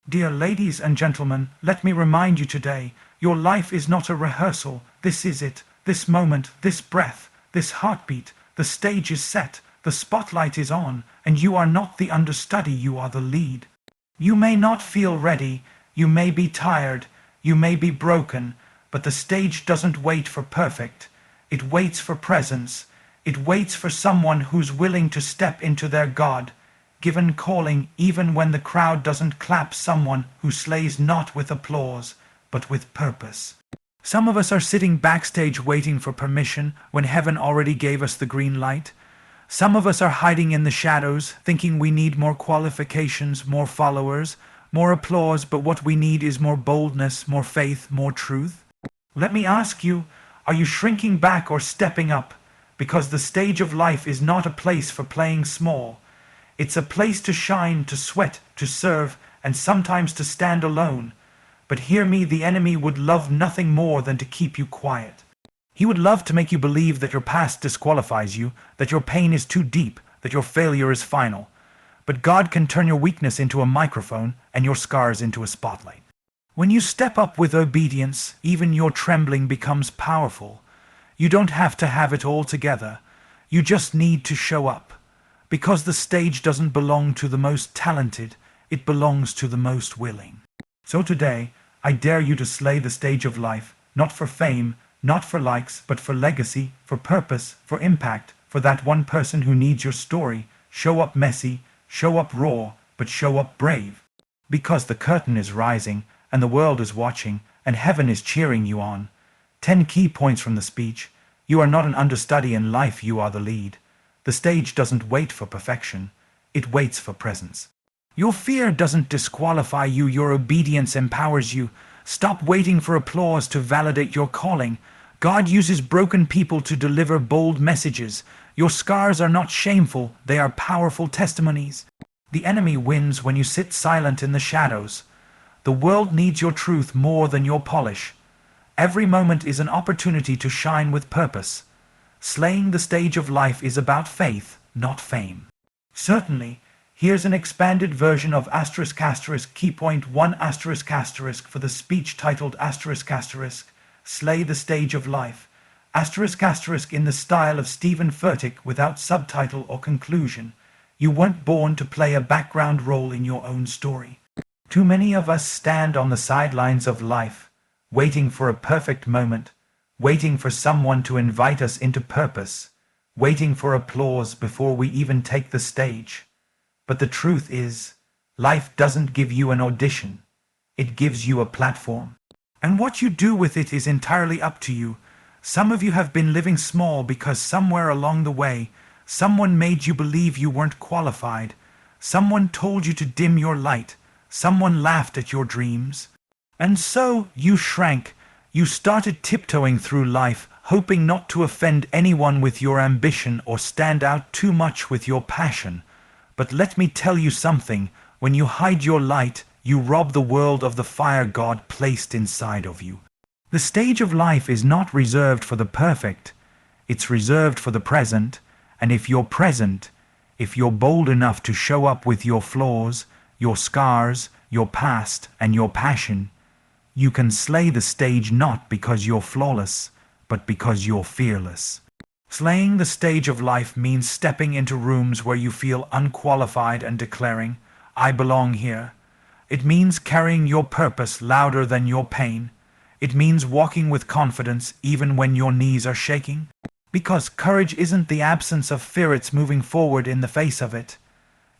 Dear ladies and gentlemen, let me remind you today, your life is not a rehearsal. This is it. This moment, this breath, this heartbeat. The stage is set, the spotlight is on, and you are not the understudy, you are the lead. You may not feel ready, you may be tired, you may be broken, but the stage doesn't wait for perfect. It waits for presence. It waits for someone who's willing to step into their God-given calling even when the crowd doesn't clap, someone who slays not with applause, but with purpose. Some of us are sitting backstage waiting for permission when heaven already gave us the green light. Some of us are hiding in the shadows, thinking we need more qualifications, more followers, more applause, but what we need is more boldness, more faith, more truth. Let me ask you, are you shrinking back or stepping up? Because the stage of life is not a place for playing small. It's a place to shine, to sweat, to serve, and sometimes to stand alone. But hear me, the enemy would love nothing more than to keep you quiet. He would love to make you believe that your past disqualifies you, that your pain is too deep, that your failure is final. But God can turn your weakness into a microphone and your scars into a spotlight. When you step up with obedience, even your trembling becomes powerful. You don't have to have it all together. You just need to show up. Because the stage doesn't belong to the most talented, it belongs to the most willing. So today, I dare you to slay the stage of life, not for fame, not for likes, but for legacy, for purpose, for impact, for that one person who needs your story. Show up messy, show up raw, but show up brave. Because the curtain is rising, and the world is watching, and heaven is cheering you on. 10 key points from the speech. You are not an understudy in life, you are the lead. The stage doesn't wait for perfection, it waits for presence. Your fear doesn't disqualify you, your obedience empowers you. Stop waiting for applause to validate your calling. God uses broken people to deliver bold messages. Your scars are not shameful, they are powerful testimonies. The enemy wins when you sit silent in the shadows. The world needs your truth more than your polish. Every moment is an opportunity to shine with purpose. Slaying the stage of life is about faith, not fame. Certainly, here's an expanded version of **** key point 1 *** for the speech titled ***, Slay the Stage of Life, ***, in the style of Stephen Furtick without subtitle or conclusion. You weren't born to play a background role in your own story. Too many of us stand on the sidelines of life, waiting for a perfect moment, waiting for someone to invite us into purpose, waiting for applause before we even take the stage. But the truth is, life doesn't give you an audition, it gives you a platform. And what you do with it is entirely up to you. Some of you have been living small because somewhere along the way, someone made you believe you weren't qualified. Someone told you to dim your light. Someone laughed at your dreams. And so you shrank. You started tiptoeing through life, hoping not to offend anyone with your ambition or stand out too much with your passion. But let me tell you something, when you hide your light, you rob the world of the fire God placed inside of you. The stage of life is not reserved for the perfect, it's reserved for the present, and if you're present, if you're bold enough to show up with your flaws, your scars, your past, and your passion, you can slay the stage not because you're flawless, but because you're fearless. Slaying the stage of life means stepping into rooms where you feel unqualified and declaring, I belong here. It means carrying your purpose louder than your pain. It means walking with confidence even when your knees are shaking. Because courage isn't the absence of fear, it's moving forward in the face of it.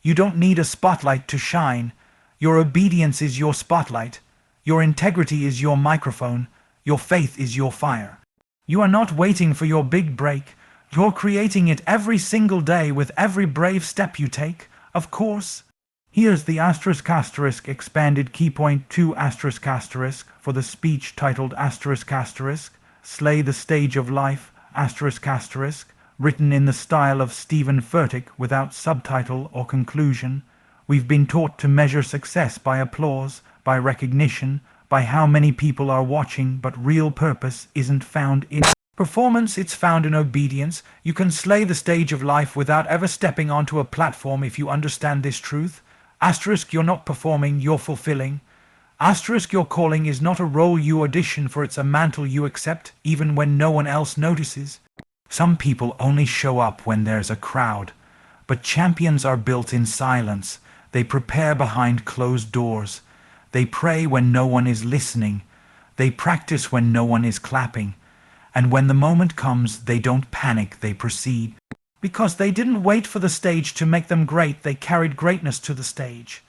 You don't need a spotlight to shine. Your obedience is your spotlight. Your integrity is your microphone. Your faith is your fire. You are not waiting for your big break. You're creating it every single day with every brave step you take, of course. Here's the *** expanded key point 2 ** for the speech titled ** Slay the Stage of Life, ***, written in the style of Stephen Furtick without subtitle or conclusion. We've been taught to measure success by applause, by recognition, by how many people are watching, but real purpose isn't found in performance, it's found in obedience. You can slay the stage of life without ever stepping onto a platform if you understand this truth. Asterisk, you're not performing, you're fulfilling. Asterisk, your calling is not a role you audition for, it's a mantle you accept, even when no one else notices. Some people only show up when there's a crowd, but champions are built in silence. They prepare behind closed doors. They pray when no one is listening. They practice when no one is clapping. And when the moment comes, they don't panic, they proceed. Because they didn't wait for the stage to make them great, they carried greatness to the stage.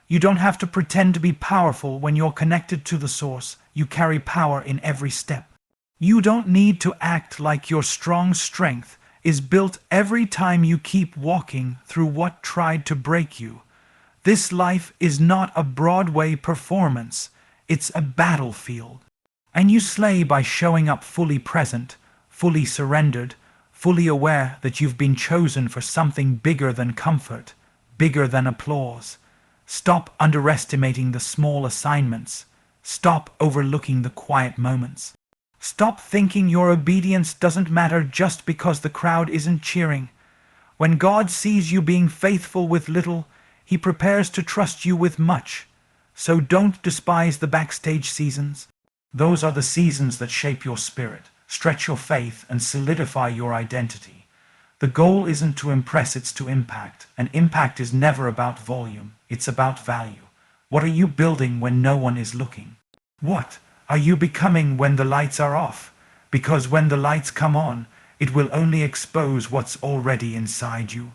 You don't have to pretend to be powerful when you're connected to the source. You carry power in every step. You don't need to act like your strong strength is built every time you keep walking through what tried to break you. This life is not a Broadway performance, it's a battlefield. And you slay by showing up fully present, fully surrendered, fully aware that you've been chosen for something bigger than comfort, bigger than applause. Stop underestimating the small assignments. Stop overlooking the quiet moments. Stop thinking your obedience doesn't matter just because the crowd isn't cheering. When God sees you being faithful with little, He prepares to trust you with much. So don't despise the backstage seasons. Those are the seasons that shape your spirit, stretch your faith, and solidify your identity. The goal isn't to impress, it's to impact. And impact is never about volume, it's about value. What are you building when no one is looking? What are you becoming when the lights are off? Because when the lights come on, it will only expose what's already inside you.